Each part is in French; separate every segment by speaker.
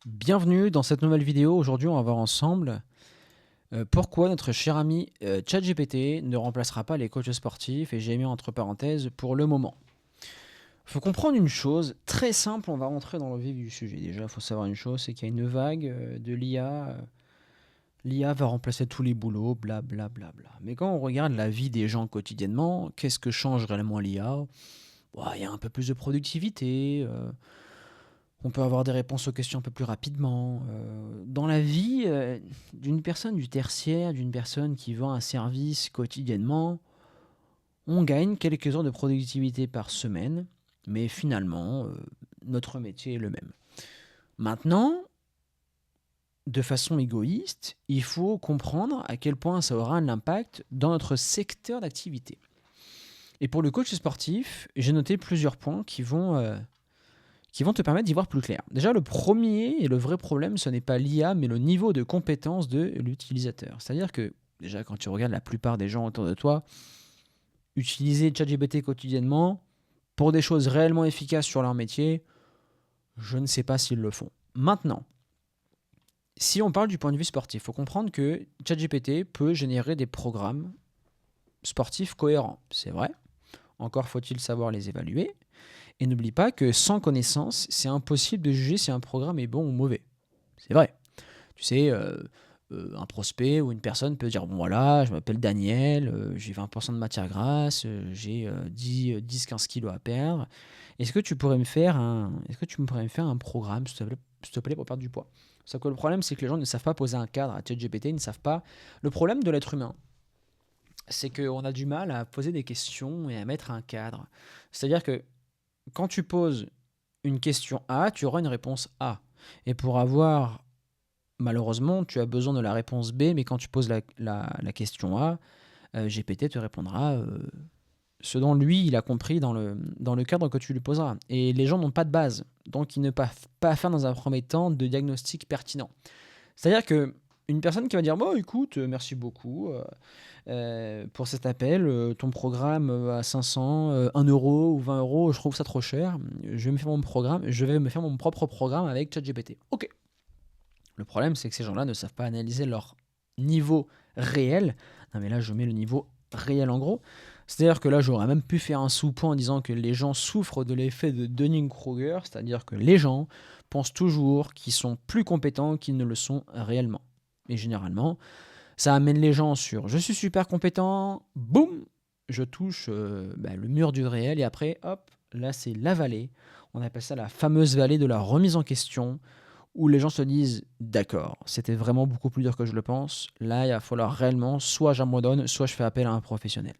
Speaker 1: Bienvenue dans cette nouvelle vidéo. Aujourd'hui, on va voir ensemble pourquoi notre cher ami ChatGPT ne remplacera pas les coachs sportifs, et j'ai mis entre parenthèses pour le moment. Il faut comprendre une chose très simple, on va rentrer dans le vif du sujet. Déjà, il faut savoir une chose, c'est qu'il y a une vague de l'IA. L'IA va remplacer tous les boulots, blablabla. Bla, bla, bla. Mais quand on regarde la vie des gens quotidiennement, qu'est-ce que change réellement l'IA? Il y a un peu plus de productivité. On peut avoir des réponses aux questions un peu plus rapidement. Dans la vie d'une personne du tertiaire, d'une personne qui vend un service quotidiennement, on gagne quelques heures de productivité par semaine, mais finalement, notre métier est le même. Maintenant, de façon égoïste, il faut comprendre à quel point ça aura un impact dans notre secteur d'activité. Et pour le coach sportif, j'ai noté plusieurs points qui vont te permettre d'y voir plus clair. Déjà, le premier et le vrai problème, ce n'est pas l'IA, mais le niveau de compétence de l'utilisateur. C'est-à-dire que, déjà, quand tu regardes la plupart des gens autour de toi, utiliser ChatGPT quotidiennement pour des choses réellement efficaces sur leur métier, je ne sais pas s'ils le font. Maintenant, si on parle du point de vue sportif, il faut comprendre que ChatGPT peut générer des programmes sportifs cohérents. C'est vrai. Encore faut-il savoir les évaluer. Et n'oublie pas que sans connaissance, c'est impossible de juger si un programme est bon ou mauvais. C'est vrai. Tu sais, un prospect ou une personne peut dire, bon voilà, je m'appelle Daniel, j'ai 20% de matière grasse, j'ai 10-15 kilos à perdre. Est-ce que tu pourrais me faire un programme, s'il te plaît, pour perdre du poids? Sauf que le problème, c'est que les gens ne savent pas poser un cadre à ChatGPT, ils ne savent pas. Le problème de l'être humain, c'est qu'on a du mal à poser des questions et à mettre un cadre. C'est-à-dire que quand tu poses une question A, tu auras une réponse A. Et pour avoir, malheureusement, tu as besoin de la réponse B, mais quand tu poses la question A, GPT te répondra ce dont lui, il a compris dans le cadre que tu lui poseras. Et les gens n'ont pas de base, donc ils ne peuvent pas faire dans un premier temps de diagnostic pertinent. C'est-à-dire que une personne qui va dire, bon, écoute, merci beaucoup pour cet appel, ton programme à 500, 1 euro ou 20 euros, je trouve ça trop cher. Je vais me faire mon propre programme avec ChatGPT. Ok. Le problème, c'est que ces gens-là ne savent pas analyser leur niveau réel. Non, mais là, je mets le niveau réel en gros. C'est-à-dire que là, j'aurais même pu faire un sous-point en disant que les gens souffrent de l'effet de Dunning-Kruger, c'est-à-dire que les gens pensent toujours qu'ils sont plus compétents qu'ils ne le sont réellement. Et généralement, ça amène les gens sur je suis super compétent, boum, je touche le mur du réel, et après, hop, là c'est la vallée. On appelle ça la fameuse vallée de la remise en question, où les gens se disent d'accord, c'était vraiment beaucoup plus dur que je le pense, là il va falloir réellement, soit j'abandonne, soit je fais appel à un professionnel.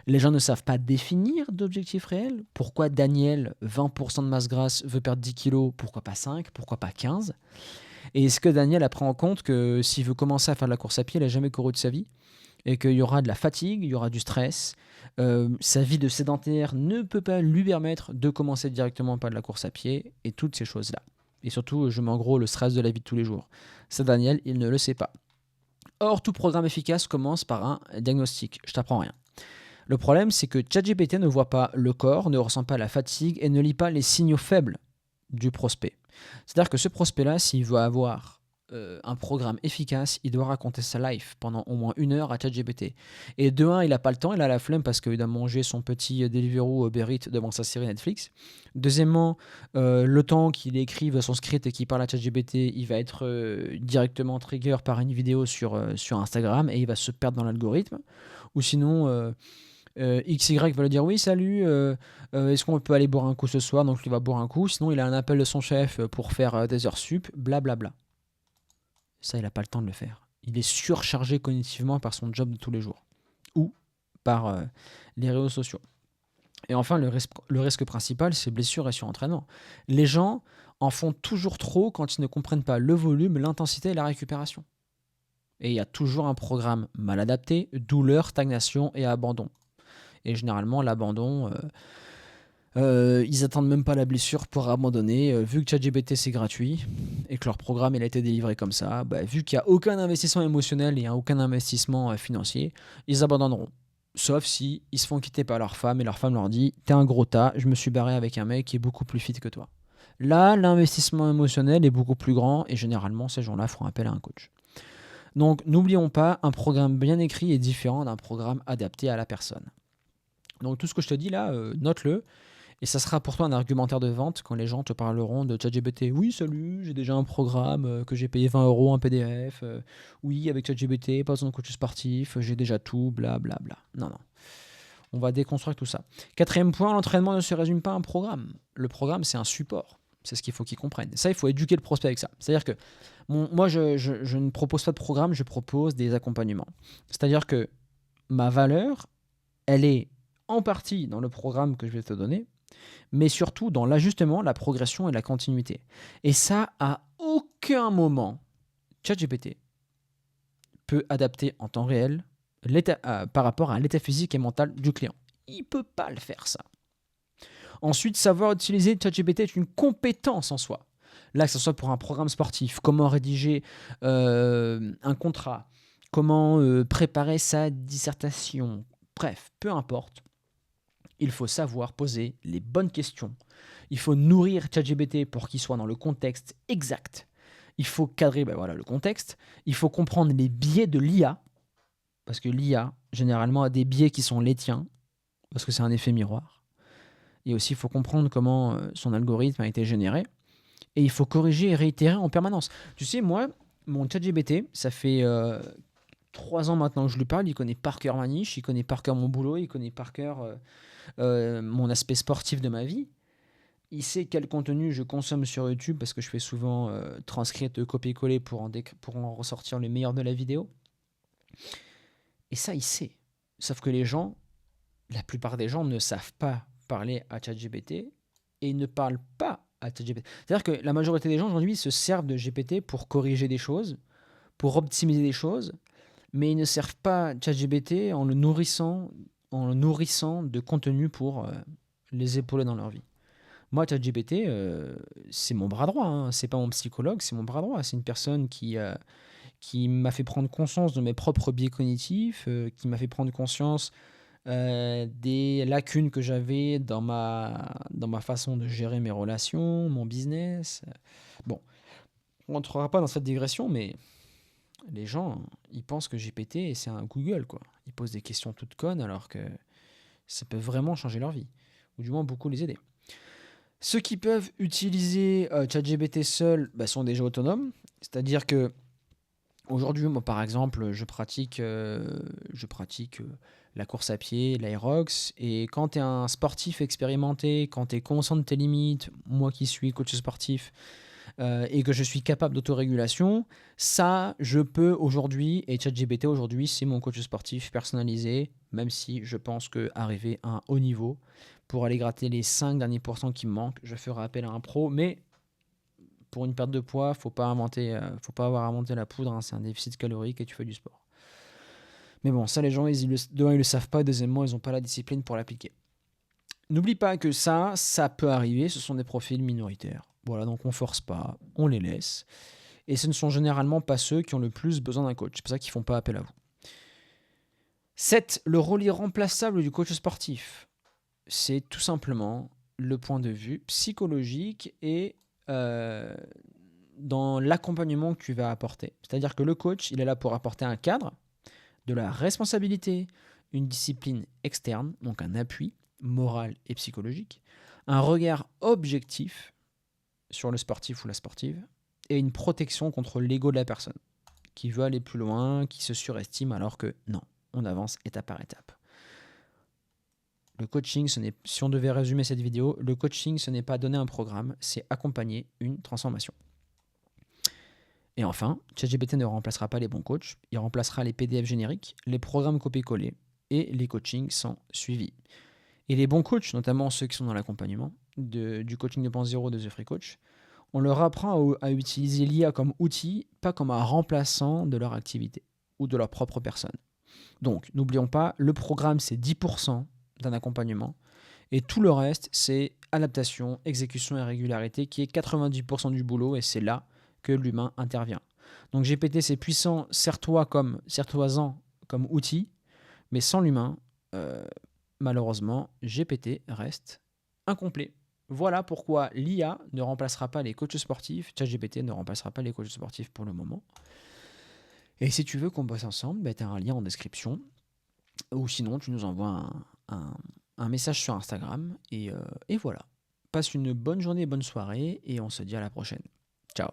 Speaker 1: Les gens ne savent pas définir d'objectifs réels. Pourquoi Daniel, 20% de masse grasse, veut perdre 10 kilos? Pourquoi pas 5? Pourquoi pas 15? Et est-ce que Daniel a pris en compte que s'il veut commencer à faire de la course à pied, il n'a jamais couru de sa vie, et qu'il y aura de la fatigue, il y aura du stress, sa vie de sédentaire ne peut pas lui permettre de commencer directement par de la course à pied, et toutes ces choses-là. Et surtout, je mets en gros le stress de la vie de tous les jours. Ça, Daniel, il ne le sait pas. Or, tout programme efficace commence par un diagnostic. Je t'apprends rien. Le problème, c'est que ChatGPT ne voit pas le corps, ne ressent pas la fatigue et ne lit pas les signaux faibles du prospect. C'est-à-dire que ce prospect-là, s'il veut avoir un programme efficace, il doit raconter sa life pendant au moins 1 heure à ChatGPT. Et de un, il n'a pas le temps, il a la flemme parce qu'il doit manger son petit Deliveroo Uber Eats devant sa série Netflix. Deuxièmement, le temps qu'il écrive son script et qu'il parle à ChatGPT, il va être directement trigger par une vidéo sur Instagram, et il va se perdre dans l'algorithme. Ou sinon, XY va lui dire oui, salut, est-ce qu'on peut aller boire un coup ce soir? Donc il va boire un coup. Sinon, il a un appel de son chef pour faire des heures sup, blablabla. Ça, il n'a pas le temps de le faire. Il est surchargé cognitivement par son job de tous les jours ou par les réseaux sociaux. Et enfin, le risque principal, c'est blessure et surentraînement. Les gens en font toujours trop quand ils ne comprennent pas le volume, l'intensité et la récupération. Et il y a toujours un programme mal adapté, douleur, stagnation et abandon. Et généralement, l'abandon, ils attendent même pas la blessure pour abandonner. Vu que ChatGPT c'est gratuit et que leur programme il a été délivré comme ça, vu qu'il n'y a aucun investissement émotionnel et aucun investissement financier, ils abandonneront. Sauf si ils se font quitter par leur femme et leur femme leur dit t'es un gros tas, je me suis barré avec un mec qui est beaucoup plus fit que toi. Là, l'investissement émotionnel est beaucoup plus grand et généralement, ces gens-là font appel à un coach. Donc, n'oublions pas, un programme bien écrit est différent d'un programme adapté à la personne. Donc, tout ce que je te dis là, note-le. Et ça sera pour toi un argumentaire de vente quand les gens te parleront de ChatGPT. Oui, salut, j'ai déjà un programme que j'ai payé 20 euros, un PDF. Oui, avec ChatGPT, pas besoin de coach sportif, j'ai déjà tout, blablabla. Bla, bla. Non. On va déconstruire tout ça. 4e point, l'entraînement ne se résume pas à un programme. Le programme, c'est un support. C'est ce qu'il faut qu'ils comprennent. Ça, il faut éduquer le prospect avec ça. C'est-à-dire que moi, je ne propose pas de programme, je propose des accompagnements. C'est-à-dire que ma valeur, elle est en partie dans le programme que je vais te donner, mais surtout dans l'ajustement, la progression et la continuité. Et ça, à aucun moment, ChatGPT peut adapter en temps réel par rapport à l'état physique et mental du client. Il ne peut pas le faire, ça. Ensuite, savoir utiliser ChatGPT est une compétence en soi. Là, que ce soit pour un programme sportif, comment rédiger un contrat, comment préparer sa dissertation, bref, peu importe. Il faut savoir poser les bonnes questions. Il faut nourrir ChatGPT pour qu'il soit dans le contexte exact. Il faut cadrer le contexte. Il faut comprendre les biais de l'IA, parce que l'IA, généralement, a des biais qui sont les tiens, parce que c'est un effet miroir. Et aussi, il faut comprendre comment son algorithme a été généré. Et il faut corriger et réitérer en permanence. Tu sais, moi, mon ChatGPT, ça fait 3 ans maintenant que je lui parle. Il connaît par cœur ma niche, il connaît par cœur mon boulot, il connaît par cœur mon aspect sportif de ma vie. Il sait quel contenu je consomme sur YouTube parce que je fais souvent transcrire, copier-coller pour en ressortir le meilleur de la vidéo. Et ça, il sait. Sauf que la plupart des gens ne savent pas parler à ChatGPT et ne parlent pas à ChatGPT. C'est-à-dire que la majorité des gens aujourd'hui se servent de GPT pour corriger des choses, pour optimiser des choses, mais ils ne servent pas ChatGPT en le nourrissant de contenu pour les épauler dans leur vie. Moi, ChatGPT, c'est mon bras droit. Hein. C'est pas mon psychologue, c'est mon bras droit. C'est une personne qui m'a fait prendre conscience de mes propres biais cognitifs, qui m'a fait prendre conscience des lacunes que j'avais dans ma façon de gérer mes relations, mon business. Bon, on rentrera pas dans cette digression, mais les gens, ils pensent que GPT, c'est un Google, quoi. Ils posent des questions toutes connes alors que ça peut vraiment changer leur vie, ou du moins beaucoup les aider. Ceux qui peuvent utiliser ChatGPT seul sont déjà autonomes, c'est-à-dire que aujourd'hui, moi par exemple, je pratique la course à pied, l'aérox, et quand tu es un sportif expérimenté, quand tu es conscient de tes limites, moi qui suis coach sportif, et que je suis capable d'autorégulation, ça, je peux aujourd'hui, et ChatGPT aujourd'hui, c'est mon coach sportif personnalisé, même si je pense qu'arriver à un haut niveau, pour aller gratter les 5 derniers pourcents qui me manquent, je ferai appel à un pro, mais pour une perte de poids, faut pas avoir inventé la poudre, hein, c'est un déficit calorique et tu fais du sport. Mais bon, ça les gens, ils le savent pas, deuxièmement, ils n'ont pas la discipline pour l'appliquer. N'oublie pas que ça peut arriver, ce sont des profils minoritaires. Voilà, donc on force pas, on les laisse. Et ce ne sont généralement pas ceux qui ont le plus besoin d'un coach. C'est pour ça qu'ils ne font pas appel à vous. 7. Le rôle irremplaçable du coach sportif. C'est tout simplement le point de vue psychologique et dans l'accompagnement que tu vas apporter. C'est-à-dire que le coach, il est là pour apporter un cadre, de la responsabilité, une discipline externe, donc un appui moral et psychologique, un regard objectif sur le sportif ou la sportive, et une protection contre l'ego de la personne, qui veut aller plus loin, qui se surestime, alors que non, on avance étape par étape. Le coaching, si on devait résumer cette vidéo, le coaching, ce n'est pas donner un programme, c'est accompagner une transformation. Et enfin, ChatGPT ne remplacera pas les bons coachs, il remplacera les PDF génériques, les programmes copier-coller et les coachings sans suivi. Et les bons coachs, notamment ceux qui sont dans l'accompagnement du coaching 2.0 de The Free Coach, on leur apprend à utiliser l'IA comme outil, pas comme un remplaçant de leur activité ou de leur propre personne. Donc, n'oublions pas, le programme, c'est 10% d'un accompagnement et tout le reste, c'est adaptation, exécution et régularité qui est 90% du boulot et c'est là que l'humain intervient. Donc GPT, c'est puissant, sers-toi-en comme outil, mais sans l'humain, malheureusement, GPT reste incomplet. Voilà pourquoi l'IA ne remplacera pas les coachs sportifs, ChatGPT ne remplacera pas les coachs sportifs pour le moment. Et si tu veux qu'on bosse ensemble, tu as un lien en description. Ou sinon, tu nous envoies un message sur Instagram. Et voilà. Passe une bonne journée, bonne soirée. Et on se dit à la prochaine. Ciao.